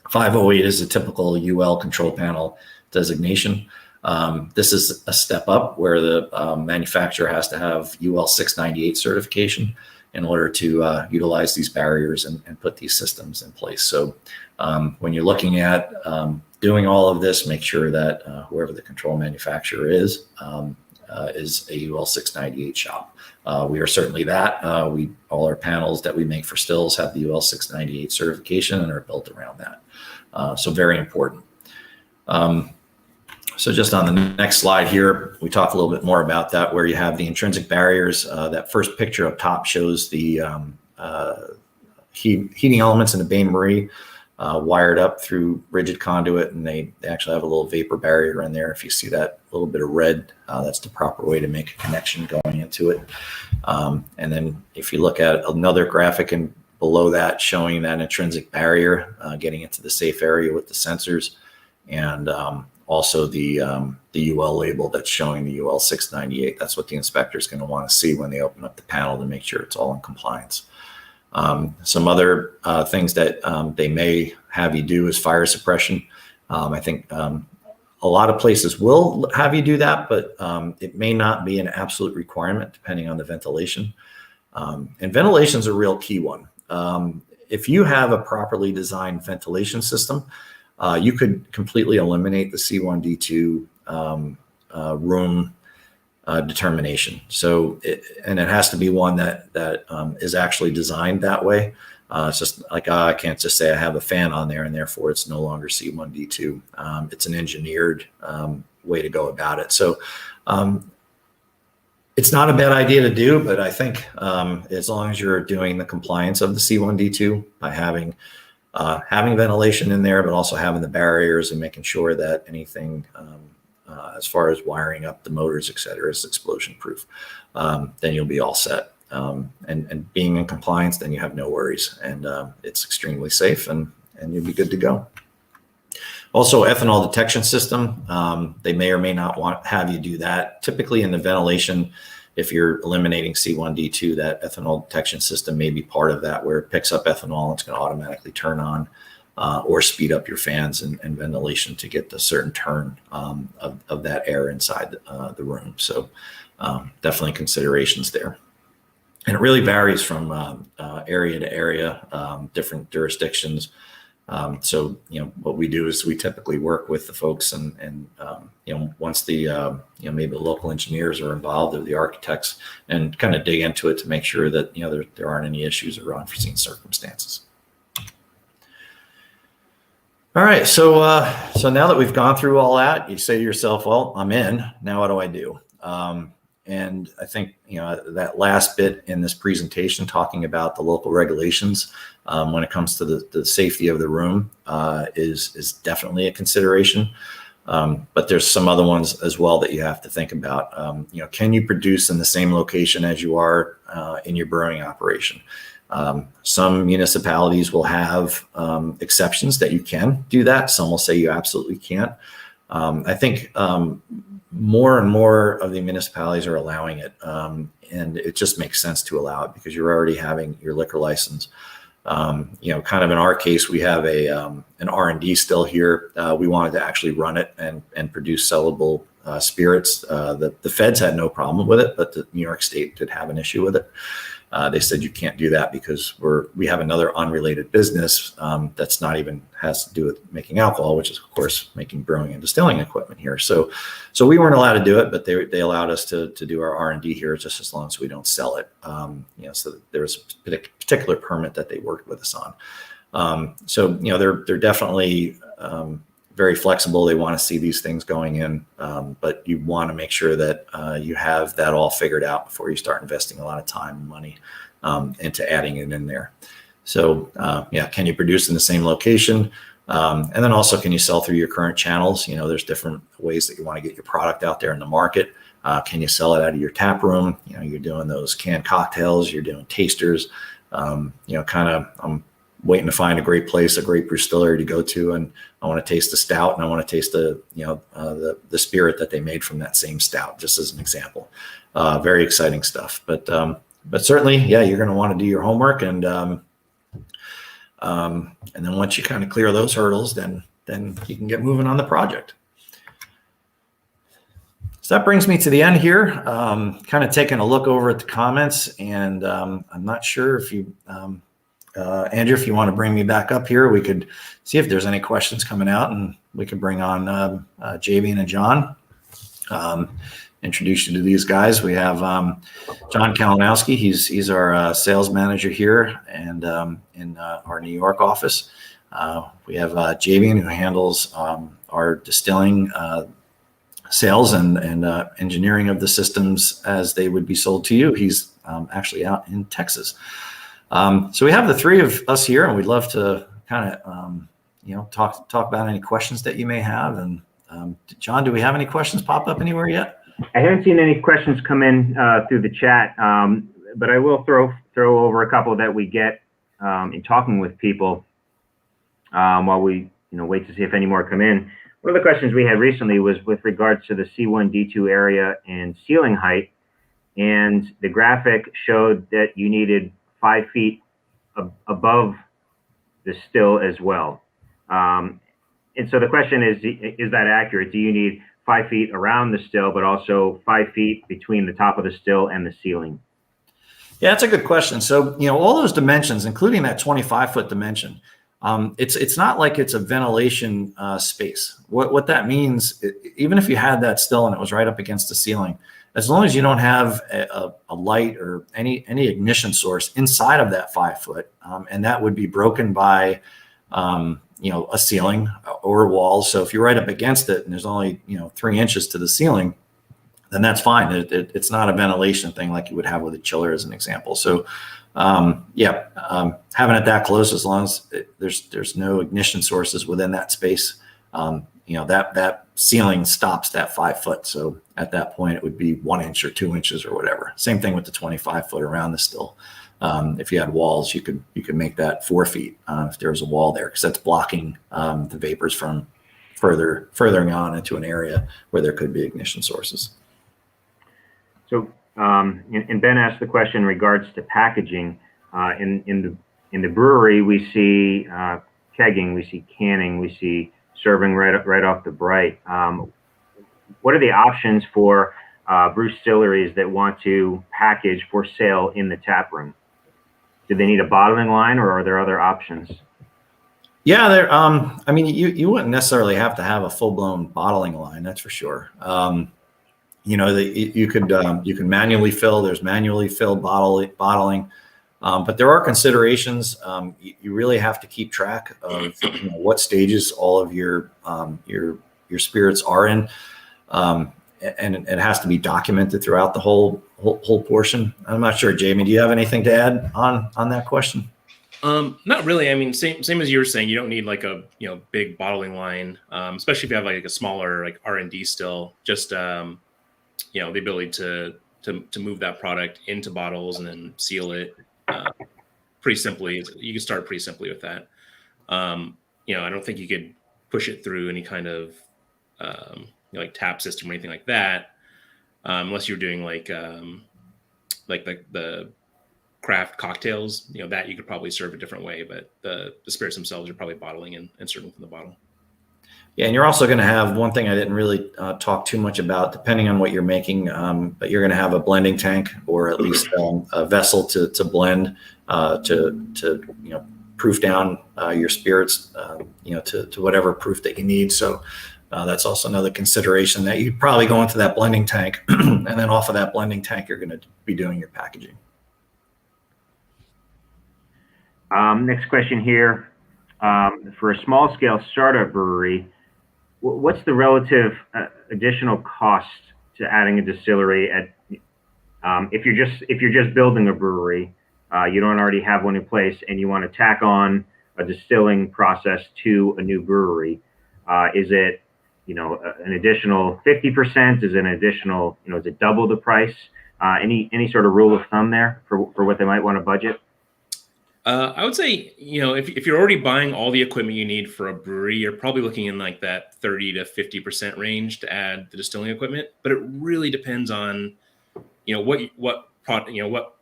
508 is a typical UL control panel designation. This is a step up where the manufacturer has to have UL 698 certification in order to utilize these barriers and put these systems in place. So when you're looking at doing all of this, make sure that whoever the control manufacturer is a UL 698 shop. We are certainly that. All our panels that we make for stills have the UL 698 certification and are built around that. So very important. So just on the next slide here, we talk a little bit more about that, where you have the intrinsic barriers. That first picture up top shows the heating elements in the bain marie wired up through rigid conduit, and they actually have a little vapor barrier in there. If you see that little bit of red, that's the proper way to make a connection going into it. And then if you look at another graphic and below that showing that intrinsic barrier getting into the safe area with the sensors, and also the UL label that's showing the UL 698. That's what the inspector is going to want to see when they open up the panel to make sure it's all in compliance. Some other things that they may have you do is fire suppression. I think a lot of places will have you do that, but it may not be an absolute requirement depending on the ventilation. And ventilation is a real key one. If you have a properly designed ventilation system, you could completely eliminate the C1D2 room determination. So, it has to be one that is actually designed that way. It's just like, I can't just say I have a fan on there and therefore it's no longer C1D2. It's an engineered way to go about it. So it's not a bad idea to do, but I think as long as you're doing the compliance of the C1D2 by having ventilation in there, but also having the barriers and making sure that anything as far as wiring up the motors, et cetera, is explosion proof, then you'll be all set. And being in compliance, then you have no worries, and it's extremely safe, and you'll be good to go. Also, ethanol detection system, they may or may not have you do that. Typically in the ventilation, if you're eliminating C1D2, that ethanol detection system may be part of that, where it picks up ethanol, it's going to automatically turn on or speed up your fans and ventilation to get the certain turn of that air inside the room. So definitely considerations there. And it really varies from area to area, different jurisdictions. So, what we do is we typically work with the folks and once the, maybe the local engineers are involved or the architects, and kind of dig into it to make sure that, there aren't any issues or unforeseen circumstances. All right. So now that we've gone through all that, you say to yourself, well, I'm in. Now what do I do? And I think, that last bit in this presentation, talking about the local regulations when it comes to the safety of the room is definitely a consideration. But there's some other ones as well that you have to think about. Can you produce in the same location as you are in your brewing operation? Some municipalities will have exceptions that you can do that. Some will say you absolutely can't. I think more and more of the municipalities are allowing it, and it just makes sense to allow it because you're already having your liquor license. Kind of in our case, we have an R&D still here. We wanted to actually run it and produce sellable spirits. The feds had no problem with it, but the New York State did have an issue with it. They said you can't do that because we have another unrelated business that's not even has to do with making alcohol, which is of course making brewing and distilling equipment here. So we weren't allowed to do it, but they allowed us to do our R&D here just as long as we don't sell it. So there was a particular permit that they worked with us on. So they're definitely very flexible. They want to see these things going in, but you want to make sure that you have that all figured out before you start investing a lot of time and money into adding it in there. So can you produce in the same location? And then also, can you sell through your current channels? There's different ways that you want to get your product out there in the market. Can you sell it out of your tap room? You're doing those canned cocktails, you're doing tasters, I'm waiting to find a great place, a great distillery to go to. And I want to taste the stout, and I want to taste the spirit that they made from that same stout, just as an example. Very exciting stuff, but certainly, you're going to want to do your homework, and then once you kind of clear those hurdles, then you can get moving on the project. So that brings me to the end here. Kind of taking a look over at the comments, and I'm not sure if you, Andrew, if you want to bring me back up here, we could see if there's any questions coming out, and we could bring on Javian and John. Introduce you to these guys. We have John Kalinowski. He's our sales manager here, and in our New York office. We have Javian, who handles our distilling sales and engineering of the systems as they would be sold to you. He's actually out in Texas. So we have the three of us here, and we'd love to kind of talk about any questions that you may have. And John, do we have any questions pop up anywhere yet? I haven't seen any questions come in through the chat, but I will throw over a couple that we get in talking with people while we wait to see if any more come in. One of the questions we had recently was with regards to the C1, D2 area and ceiling height, and the graphic showed that you needed 5 feet above the still as well. And so the question is that accurate? Do you need 5 feet around the still, but also 5 feet between the top of the still and the ceiling? Yeah, that's a good question. So, all those dimensions, including that 25-foot dimension, it's not like it's a ventilation space. What that means, even if you had that still and it was right up against the ceiling, as long as you don't have a light or any ignition source inside of that 5 foot, and that would be broken by a ceiling or walls. So if you're right up against it and there's only 3 inches to the ceiling, then that's fine. It's not a ventilation thing like you would have with a chiller, as an example. So having it that close, as long as there's no ignition sources within that space, that ceiling stops that 5 foot. So at that point, it would be 1 inch or 2 inches or whatever. Same thing with the 25 foot around the still. If you had walls, you could make that 4 feet if there was a wall there, because that's blocking the vapors from furthering on into an area where there could be ignition sources. So, and Ben asked the question in regards to packaging. In the brewery, we see kegging, we see canning, we see serving right off the bright. What are the options for brew distilleries that want to package for sale in the tap room? Do they need a bottling line, or are there other options? Yeah, there. You wouldn't necessarily have to have a full-blown bottling line, that's for sure. You can manually fill. There's manually filled bottling, but there are considerations. You really have to keep track of what stages all of your spirits are in, and it has to be documented throughout the whole portion. I'm not sure, Jamie, do you have anything to add on that question? Not really. I mean, same as you were saying, you don't need like a big bottling line, especially if you have like a smaller like R&D still. Just the ability to move that product into bottles and then seal it pretty simply. You can start pretty simply with that. I don't think you could push it through any kind of like tap system or anything like that, unless you're doing like the craft cocktails. That you could probably serve a different way, but the spirits themselves are probably bottling and serving from the bottle. Yeah, and you're also going to have one thing I didn't really talk too much about, depending on what you're making, but you're going to have a blending tank, or at least a vessel to blend, to proof down your spirits, to whatever proof that you need. So that's also another consideration, that you probably go into that blending tank, and then off of that blending tank, you're going to be doing your packaging. Next question here. for a small scale startup brewery, what's the relative additional cost to adding a distillery at if you're just building a brewery, you don't already have one in place, and you want to tack on a distilling process to a new brewery? Is it an additional 50%? Is it an additional is it double the price? Any sort of rule of thumb there for what they might want to budget? I would say, if you're already buying all the equipment you need for a brewery, you're probably looking in like that 30 to 50% range to add the distilling equipment. But it really depends on, what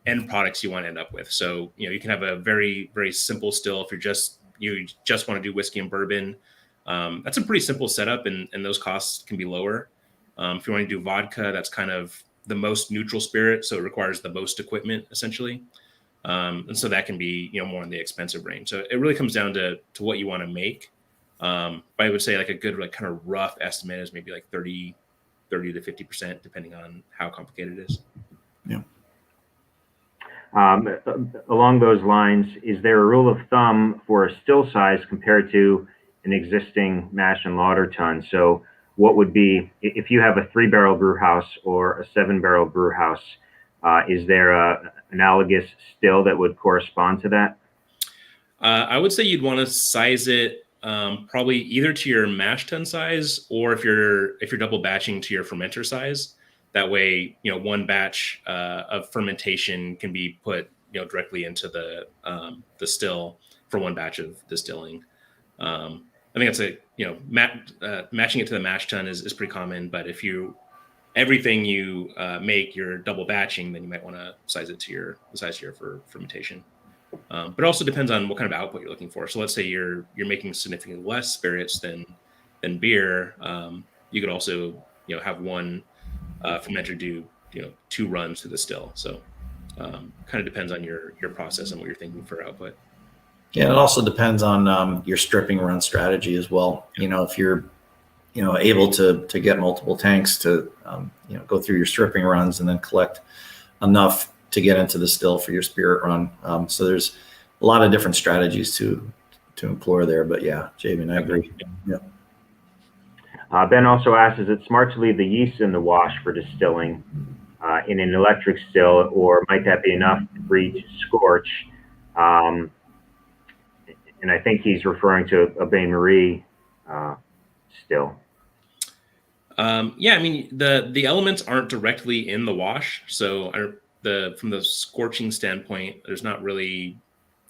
end products you want to end up with. So, you can have a very, very simple still if you just want to do whiskey and bourbon. That's a pretty simple setup, and those costs can be lower. If you want to do vodka, that's kind of the most neutral spirit, so it requires the most equipment essentially. And so that can be, more in the expensive range. So it really comes down to what you want to make. But I would say like a good, like kind of rough estimate is maybe like 30 to 50%, depending on how complicated it is. Yeah. Along those lines, is there a rule of thumb for a still size compared to an existing mash and lauter tun? So what would be, if you have a 3-barrel brew house or a 7-barrel brew house, is there a analogous still that would correspond to that? I would say you'd want to size it probably either to your mash tun size, or if you're double batching, to your fermenter size. That way, one batch of fermentation can be put directly into the still for one batch of distilling. I think that's matching it to the mash tun is pretty common. But if everything you make, you're double batching, then you might want to size it to the size here for fermentation. But it also depends on what kind of output you're looking for. So let's say you're making significantly less spirits than beer. You could also have one fermenter do 2 runs to the still. So kind of depends on your process and what you're thinking for output. Yeah, it also depends on your stripping run strategy as well. If you're able to get multiple tanks to go through your stripping runs and then collect enough to get into the still for your spirit run. So there's a lot of different strategies to employ there. But yeah, Javian, I agree. Yeah. Ben also asks, is it smart to leave the yeast in the wash for distilling in an electric still, or might that be enough to breed scorch? And I think he's referring to a Bain Marie still. Yeah, I mean the elements aren't directly in the wash, so from the scorching standpoint, that's not really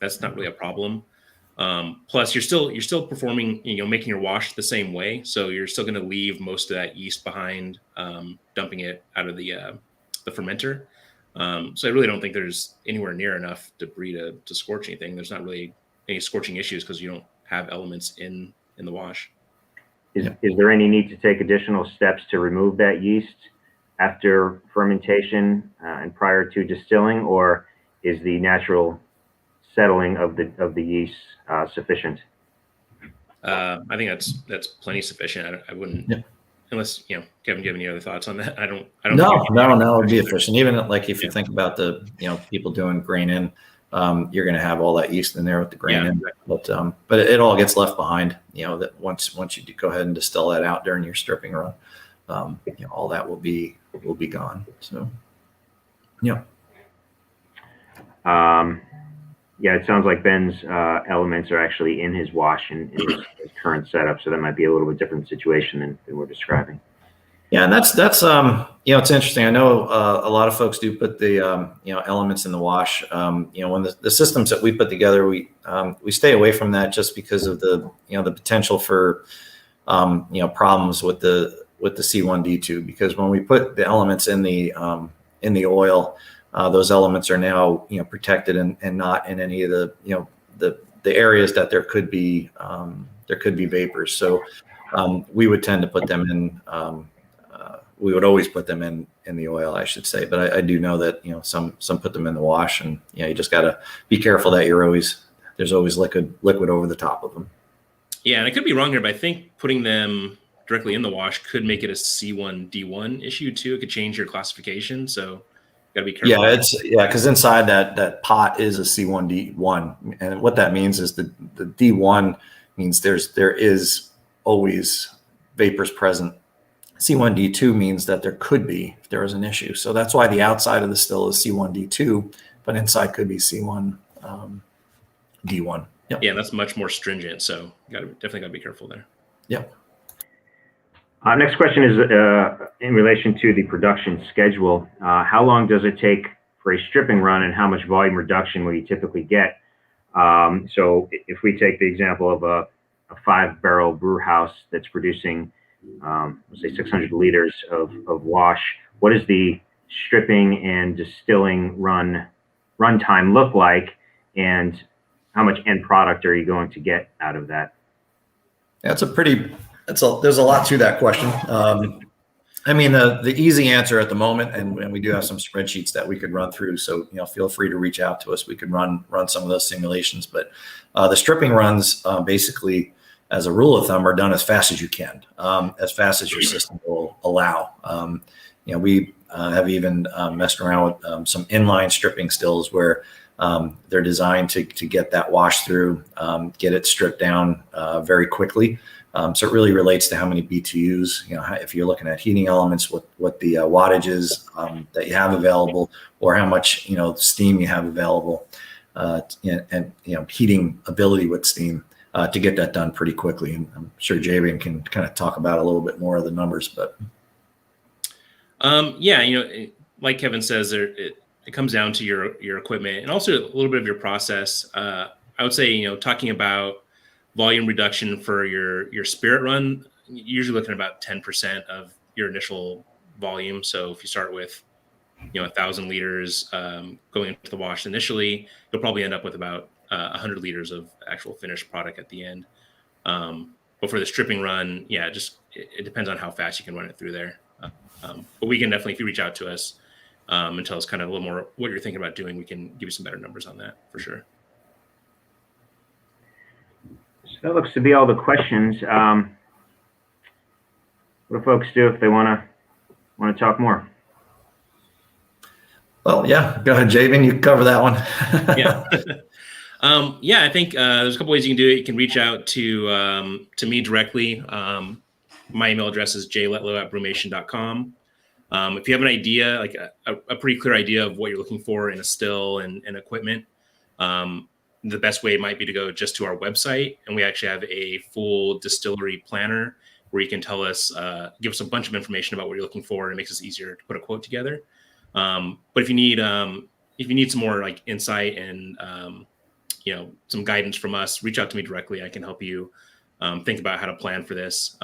a problem. Plus, you're still performing, making your wash the same way, so you're still going to leave most of that yeast behind, dumping it out of the fermenter. So I really don't think there's anywhere near enough debris to scorch anything. There's not really any scorching issues because you don't have elements in the wash. Is there any need to take additional steps to remove that yeast after fermentation and prior to distilling, or is the natural settling of the yeast sufficient? I think that's plenty sufficient. I wouldn't, unless Kevin, do you have any other thoughts on that? I don't. No, it'd be efficient. Even like if you think about the people doing grain in, you're going to have all that yeast in there with the grain in, but it all gets left behind. That once you go ahead and distill that out during your stripping run, all that will be gone. So, yeah. Yeah, it sounds like Ben's elements are actually in his wash in his current setup, so that might be a little bit different situation than we're describing. Yeah, and that's it's interesting. I know a lot of folks do put the elements in the wash. When the systems that we put together, we stay away from that just because of the potential for problems with the C1D2, because when we put the elements in the oil, those elements are now protected and not in any of the areas that there could be vapors. So we would tend to put them in. We would always put them in the oil, I should say. But I do know that some put them in the wash, and you just got to be careful that there's always liquid over the top of them. Yeah, and I could be wrong here, but I think putting them directly in the wash could make it a C1D1 issue too. It could change your classification. So Got to be careful. Yeah, because inside that pot is a C1D1, and what that means is the D1 means there is always vapors present. C1D2 means that there could be if there is an issue. So that's why the outside of the still is C1D2, but inside could be C1D1. Yep. Yeah, that's much more stringent. So definitely got to be careful there. Yep. Next question is in relation to the production schedule. How long does it take for a stripping run, and how much volume reduction will you typically get? So if we take the example of a 5-barrel brew house that's producing, let's say 600 liters of wash, what does the stripping and distilling run time look like, and how much end product are you going to get out of that? That's there's a lot to that question. I mean, the easy answer at the moment, and we do have some spreadsheets that we could run through. So, feel free to reach out to us. We could run some of those simulations, but the stripping runs, basically, as a rule of thumb, are done as fast as you can, as fast as your system will allow. We have even messed around with some inline stripping stills where they're designed to get that wash through, get it stripped down very quickly. So it really relates to how many BTUs, if you're looking at heating elements, what the wattage is that you have available, or how much, steam you have available, and heating ability with steam to get that done pretty quickly. And I'm sure Javian can kind of talk about a little bit more of the numbers, but. Like Kevin says, it comes down to your equipment and also a little bit of your process. I would say, talking about volume reduction for your spirit run, you're usually looking at about 10% of your initial volume. So if you start with, 1,000 liters going into the wash initially, you'll probably end up with about 100 liters of actual finished product at the end. But for the stripping run, it depends on how fast you can run it through there. But we can definitely, if you reach out to us and tell us kind of a little more what you're thinking about doing, we can give you some better numbers on that for sure. So that looks to be all the questions. What do folks do if they want to talk more? Well, yeah, go ahead, Javian. You cover that one. I think there's a couple ways you can do it. You can reach out to me directly. My email address is jletlow@brewmation.com. If you have an idea, like a pretty clear idea of what you're looking for in a still and equipment, the best way might be to go just to our website. And we actually have a full distillery planner where you can tell us, give us a bunch of information about what you're looking for. And it makes it easier to put a quote together. But if you need some more like insight and, some guidance from us, reach out to me directly. I can help you think about how to plan for this.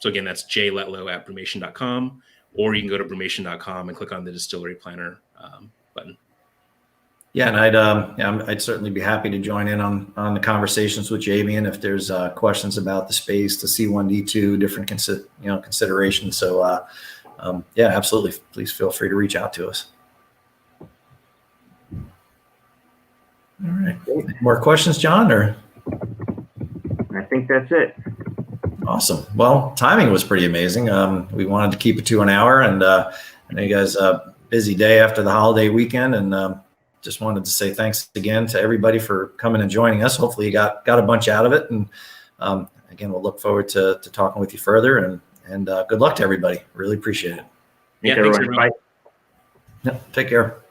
So again, that's jletlow@brewmation.com, or you can go to brewmation.com and click on the distillery planner button. Yeah, and I'd certainly be happy to join in on the conversations with Javian if there's questions about the space, the C1D2, different considerations. So absolutely, please feel free to reach out to us. All right, more questions, John? Or I think that's it. Awesome. Well, timing was pretty amazing. We wanted to keep it to an hour, and I know you guys busy day after the holiday weekend, and just wanted to say thanks again to everybody for coming and joining us. Hopefully you got a bunch out of it, and again, we'll look forward to talking with you further, and good luck to everybody. Really appreciate it. Thanks everyone. Bye. Yeah, take care.